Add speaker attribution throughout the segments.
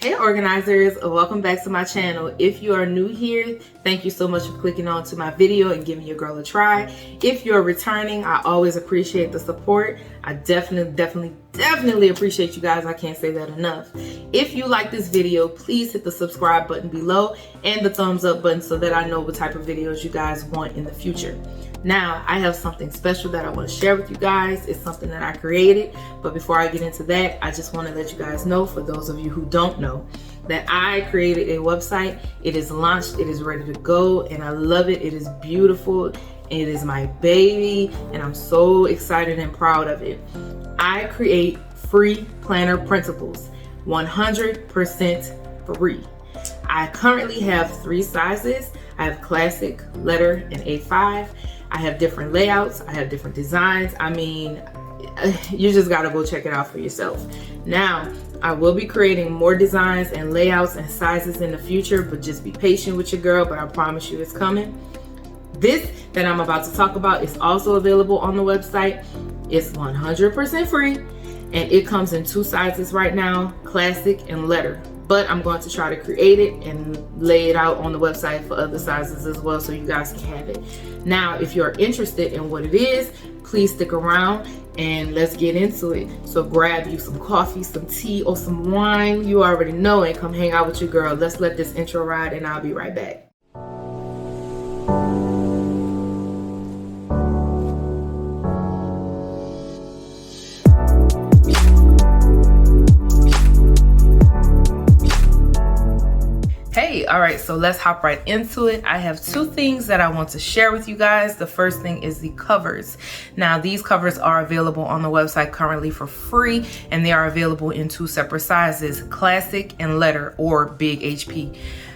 Speaker 1: Hey organizers, welcome back to my channel. If you are new here, thank you so much for clicking on to my video and giving your girl a try. If you're returning, I always appreciate the support. I definitely appreciate you guys. I can't say that enough. If you like this video, please hit the subscribe button below and the thumbs up button so that I know what type of videos you guys want in the future. Now, I have something special that I want to share with you guys. It's something that I created, but before I get into that, I just want to let you guys know, for those of you who don't know, that I created a website. It is launched, it is ready to go, and I love it. It is beautiful. It is my baby, and I'm so excited and proud of it. I create free planner principles, 100% free. I currently have 3 sizes. I have classic, letter, and A5. I have different layouts. I have different designs. I mean, you just gotta go check it out for yourself. Now, I will be creating more designs and layouts and sizes in the future, but just be patient with your girl, but I promise you it's coming. This that I'm about to talk about is also available on the website. It's 100% free, and it comes in 2 sizes right now, classic and letter. But I'm going to try to create it and lay it out on the website for other sizes as well, so you guys can have it. Now, if you're interested in what it is, please stick around and let's get into it. So grab you some coffee, some tea, or some wine, you already know, and come hang out with your girl. Let's let this intro ride, and I'll be right back. All right, so let's hop right into it. I have 2 things that I want to share with you guys. The first thing is the covers. Now, these covers are available on the website currently for free, and they are available in 2 separate sizes, classic and letter, or big HP.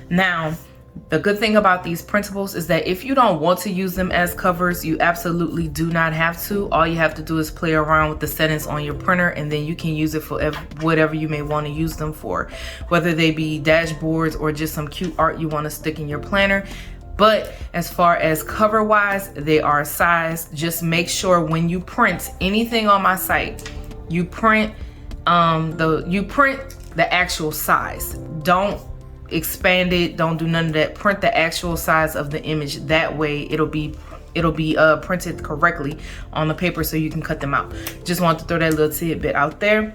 Speaker 1: Now, the good thing about these printables is that if you don't want to use them as covers, you absolutely do not have to. All you have to do is play around with the settings on your printer, and then you can use it for whatever you may want to use them for, whether they be dashboards or just some cute art you want to stick in your planner. But as far as cover wise, they are sized. Just make sure when you print anything on my site, you print the actual size. Don't expand it, don't do none of that. Print the actual size of the image. That way it'll be printed correctly on the paper, so you can cut them out. Just want to throw that little tidbit out there.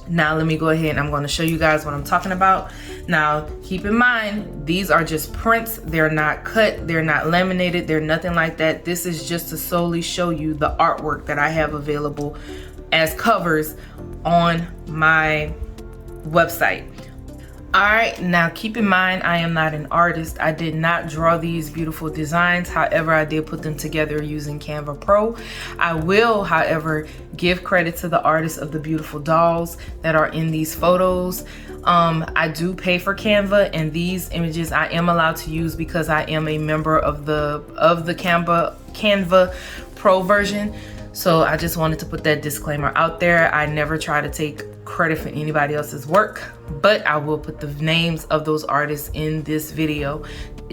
Speaker 1: Now let me go ahead and I'm going to show you guys what I'm talking about. Now keep in mind, these are just prints. They're not cut, they're not laminated, they're nothing like that. This is just to solely show you the artwork that I have available as covers on my website. All right, now keep in mind, I am not an artist. I did not draw these beautiful designs. However, I did put them together using Canva Pro. I will, however, give credit to the artists of the beautiful dolls that are in these photos. I do pay for Canva, and these images I am allowed to use because I am a member of the Canva Pro version. So I just wanted to put that disclaimer out there. I never try to take credit for anybody else's work, but I will put the names of those artists in this video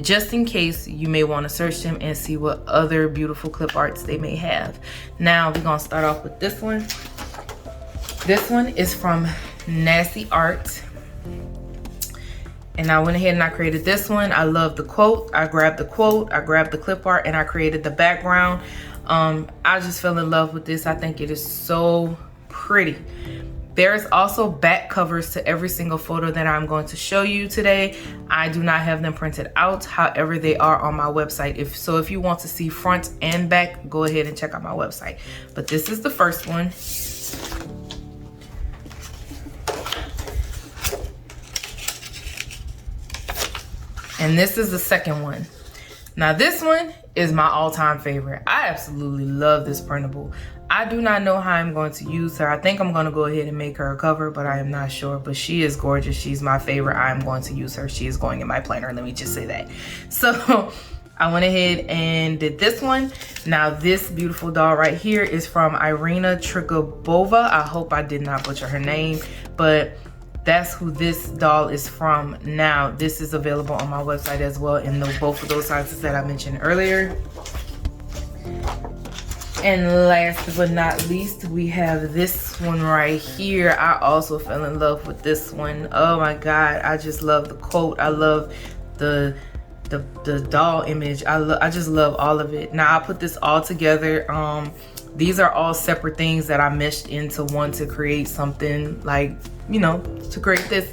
Speaker 1: just in case you may want to search them and see what other beautiful clip arts they may have. Now we're gonna start off with this one. This one is from Nasty Art, and I went ahead and I created this one. I love the quote. I grabbed the quote, I grabbed the clip art, and I created the background. I just fell in love with this. I think it is so pretty. There's also back covers to every single photo that I'm going to show you today. I do not have them printed out. However, they are on my website. If you want to see front and back, go ahead and check out my website. But this is the first one. And this is the second one. Now this one is my all-time favorite. I absolutely love this printable. I do not know how I'm going to use her. I think I'm going to go ahead and make her a cover, but I am not sure. But she is gorgeous. She's my favorite. I'm going to use her. She is going in my planner. Let me just say that. So I went ahead and did this one. Now this beautiful doll right here is from Irina Trigobova. I hope I did not butcher her name, but that's who this doll is from. Now this is available on my website as well in both of those sizes that I mentioned earlier. And last but not least, we have this one right here. I also fell in love with this one. Oh my God, I just love the quote. I love the doll image. I just love all of it. Now I put this all together. These are all separate things that I meshed into one to create something like, you know, to create this.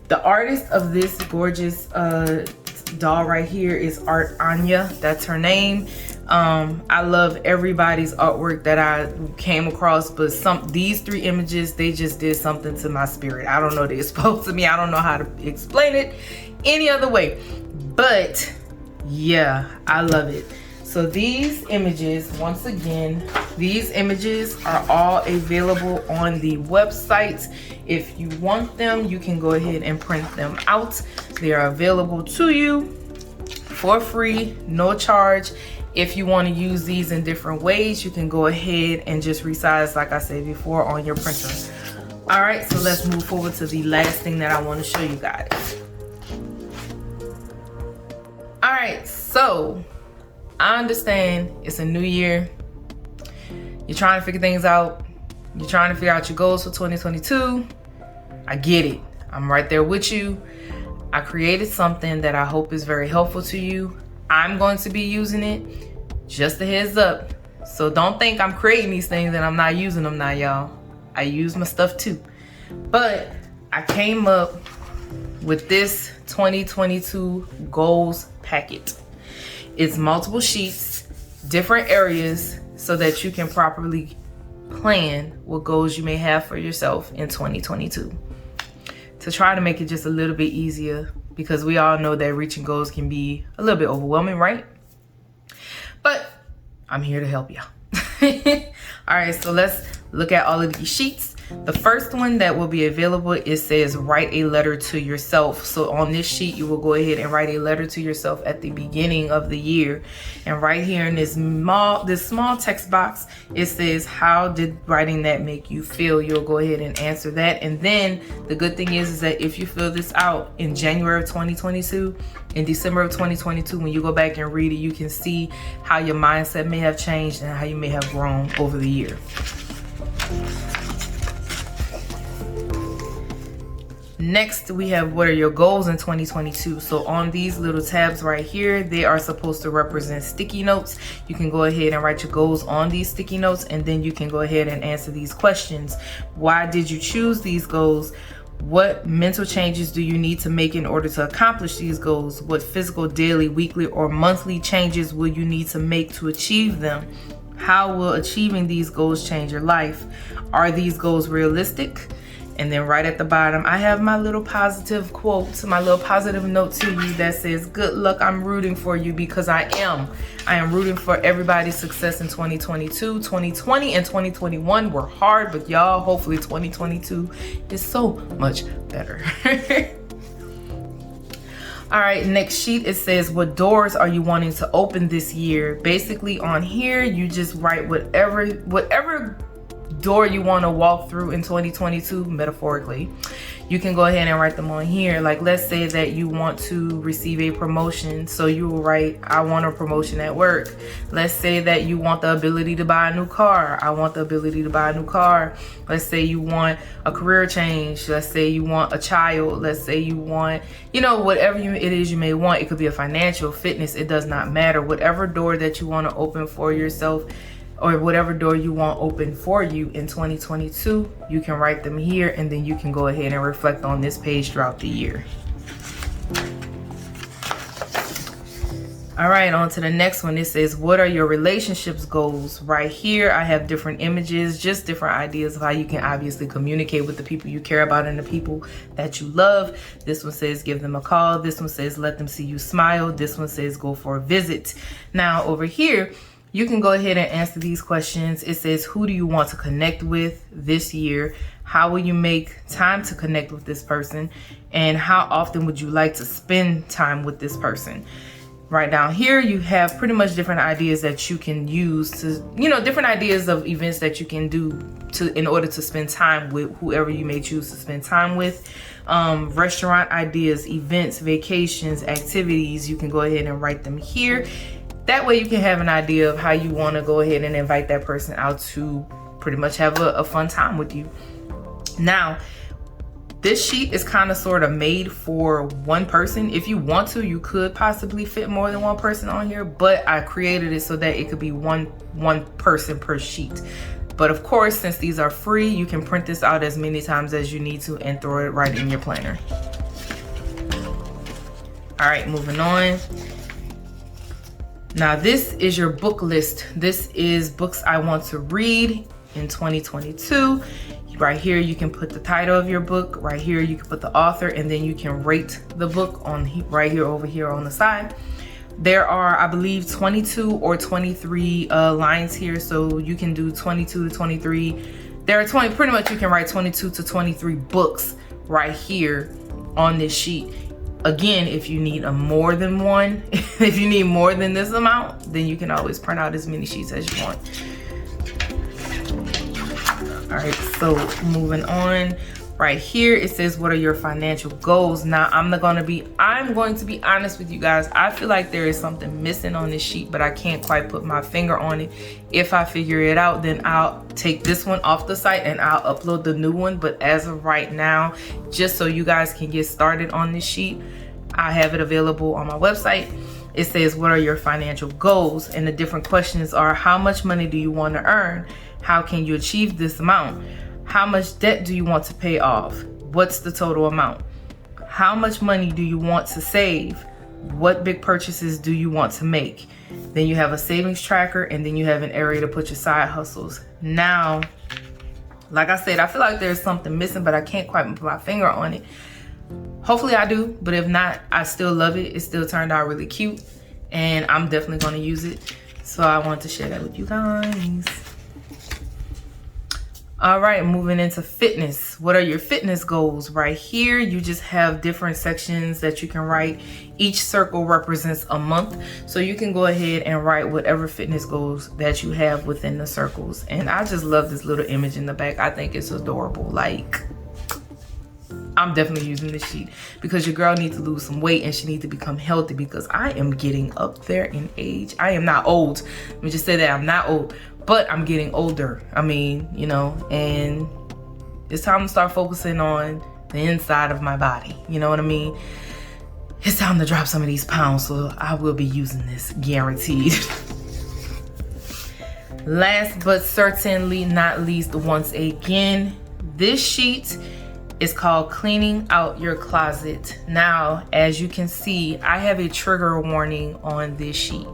Speaker 1: The artist of this gorgeous doll right here is Art Anya. That's her name. I love everybody's artwork that I came across, but these 3 images, they just did something to my spirit. I don't know, they spoke to me. I don't know how to explain it any other way, but yeah, I love it. So these images, once again, these images are all available on the website. If you want them, you can go ahead and print them out. They are available to you for free, no charge. If you want to use these in different ways, you can go ahead and just resize, like I said before, on your printer. All right, so let's move forward to the last thing that I want to show you guys. All right, so I understand it's a new year. You're trying to figure things out. You're trying to figure out your goals for 2022. I get it. I'm right there with you. I created something that I hope is very helpful to you. I'm going to be using it. Just a heads up. So don't think I'm creating these things and I'm not using them now, y'all. I use my stuff too. But I came up with this 2022 goals packet. It's multiple sheets, different areas, so that you can properly plan what goals you may have for yourself in 2022. To try to make it just a little bit easier, because we all know that reaching goals can be a little bit overwhelming, right? But I'm here to help y'all. All right, so let's look at all of these sheets. The first one that will be available, it says write a letter to yourself. So on this sheet, you will go ahead and write a letter to yourself at the beginning of the year. And right here in this small text box, it says, how did writing that make you feel? You'll go ahead and answer that. And then the good thing is that if you fill this out in January of 2022, in December of 2022, when you go back and read it, you can see how your mindset may have changed and how you may have grown over the year. Next, we have what are your goals in 2022. So on these little tabs right here, they are supposed to represent sticky notes. You can go ahead and write your goals on these sticky notes, and then you can go ahead and answer these questions. Why did you choose these goals? What mental changes do you need to make in order to accomplish these goals? What physical, daily, weekly, or monthly changes will you need to make to achieve them? How will achieving these goals change your life? Are these goals realistic? And then right at the bottom, I have my little positive quote, my little positive note to you that says, good luck, I'm rooting for you, because I am rooting for everybody's success in 2022. 2020 and 2021 were hard, but y'all, hopefully 2022 is so much better. All right, next sheet, it says, what doors are you wanting to open this year? Basically on here, you just write whatever door you want to walk through in 2022, metaphorically. You can go ahead and write them on here. Like, let's say that you want to receive a promotion, so you will write, I want a promotion at work. Let's say that you want the ability to buy a new car. I want the ability to buy a new car. Let's say you want a career change. Let's say you want a child. Let's say you want, whatever it is you may want. It could be a financial, fitness, it does not matter. Whatever door that you want to open for yourself, or whatever door you want open for you in 2022, you can write them here, and then you can go ahead and reflect on this page throughout the year. All right, on to the next one. It says, what are your relationships goals? Right here, I have different images, just different ideas of how you can obviously communicate with the people you care about and the people that you love. This one says, give them a call. This one says, let them see you smile. This one says, go for a visit. Now over here, you can go ahead and answer these questions. It says, who do you want to connect with this year? How will you make time to connect with this person? And how often would you like to spend time with this person? Right down here, you have pretty much different ideas that you can use to, different ideas of events that you can do in order to spend time with whoever you may choose to spend time with. Restaurant ideas, events, vacations, activities, you can go ahead and write them here. That way you can have an idea of how you want to go ahead and invite that person out to pretty much have a fun time with you. Now, this sheet is kind of sort of made for one person. If you want to, you could possibly fit more than one person on here, but I created it so that it could be one person per sheet. But of course, since these are free, you can print this out as many times as you need to and throw it right in your planner. All right, moving on. Now this is your book list. This is books I want to read in 2022. Right here, you can put the title of your book. Right here, you can put the author, and then you can rate the book on right here, over here on the side. There are, I believe, 22 or 23 lines here, so you can do 22 to 23. There are 20, pretty much you can write 22 to 23 books right here on this sheet. Again, if you need more than one, if you need more than this amount, then you can always print out as many sheets as you want. All right, so moving on. Right here, it says, what are your financial goals? Now, I'm going to be honest with you guys. I feel like there is something missing on this sheet, but I can't quite put my finger on it. If I figure it out, then I'll take this one off the site and I'll upload the new one. But as of right now, just so you guys can get started on this sheet, I have it available on my website. It says, what are your financial goals? And the different questions are, how much money do you want to earn? How can you achieve this amount? How much debt do you want to pay off? What's the total amount? How much money do you want to save? What big purchases do you want to make? Then you have a savings tracker, and then you have an area to put your side hustles. Now, like I said, I feel like there's something missing, but I can't quite put my finger on it. Hopefully I do, but if not, I still love it. It still turned out really cute, and I'm definitely going to use it. So I want to share that with you guys. All right, moving into fitness. What are your fitness goals? Right here, you just have different sections that you can write. Each circle represents a month. So you can go ahead and write whatever fitness goals that you have within the circles. And I just love this little image in the back. I think it's adorable. Like, I'm definitely using this sheet because your girl needs to lose some weight and she needs to become healthy, because I am getting up there in age. I am not old. Let me just say that I'm not old, but I'm getting older. I mean, you know, and it's time to start focusing on the inside of my body. You know what I mean? It's time to drop some of these pounds, so I will be using this, guaranteed. Last but certainly not least, once again, this sheet is called Cleaning Out Your Closet. Now, as you can see, I have a trigger warning on this sheet.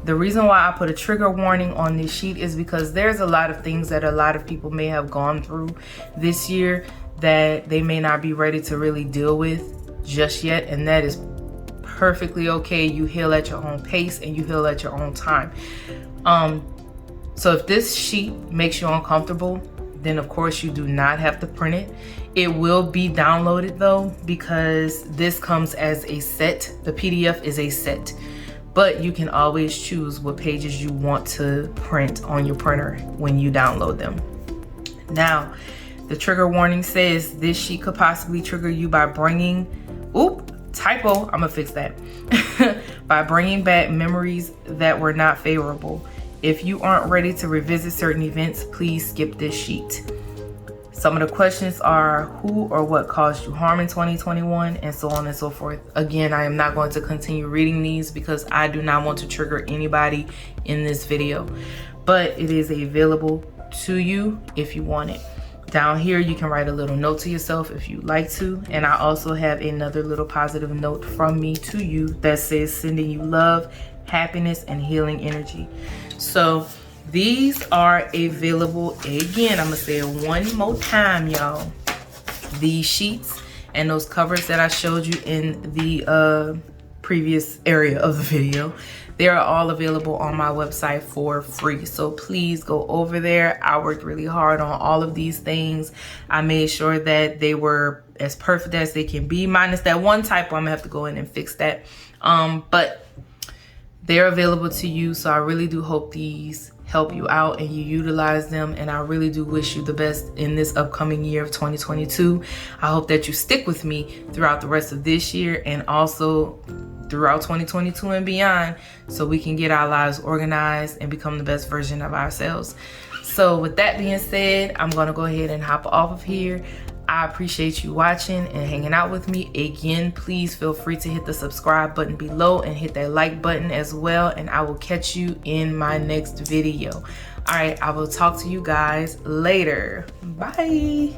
Speaker 1: The reason why I put a trigger warning on this sheet is because there's a lot of things that a lot of people may have gone through this year that they may not be ready to really deal with just yet, and that is perfectly okay. You heal at your own pace and you heal at your own time. So if this sheet makes you uncomfortable, then of course you do not have to print it. It will be downloaded though, because this comes as a set. The PDF is a set, but you can always choose what pages you want to print on your printer when you download them. Now, the trigger warning says this sheet could possibly trigger you by bringing, typo, I'm gonna fix that. By bringing back memories that were not favorable. If you aren't ready to revisit certain events, please skip this sheet. Some of the questions are who or what caused you harm in 2021, and so on and so forth. Again, I am not going to continue reading these because I do not want to trigger anybody in this video, but it is available to you if you want it. Down here, you can write a little note to yourself if you'd like to. And I also have another little positive note from me to you that says sending you love, happiness, and healing energy. So these are available. Again, I'm gonna say it one more time, y'all. These sheets and those covers that I showed you in the previous area of the video, they are all available on my website for free. So please go over there. I worked really hard on all of these things. I made sure that they were as perfect as they can be, minus that one typo. I'm gonna have to go in and fix that. But they're available to you. So I really do hope these help you out and you utilize them, and I really do wish you the best in this upcoming year of 2022. I hope that you stick with me throughout the rest of this year and also throughout 2022 and beyond, so we can get our lives organized and become the best version of ourselves. So with that being said, I'm gonna go ahead and hop off of here. I appreciate you watching and hanging out with me. Again, please feel free to hit the subscribe button below and hit that like button as well, and I will catch you in my next video. All right, I will talk to you guys later. Bye.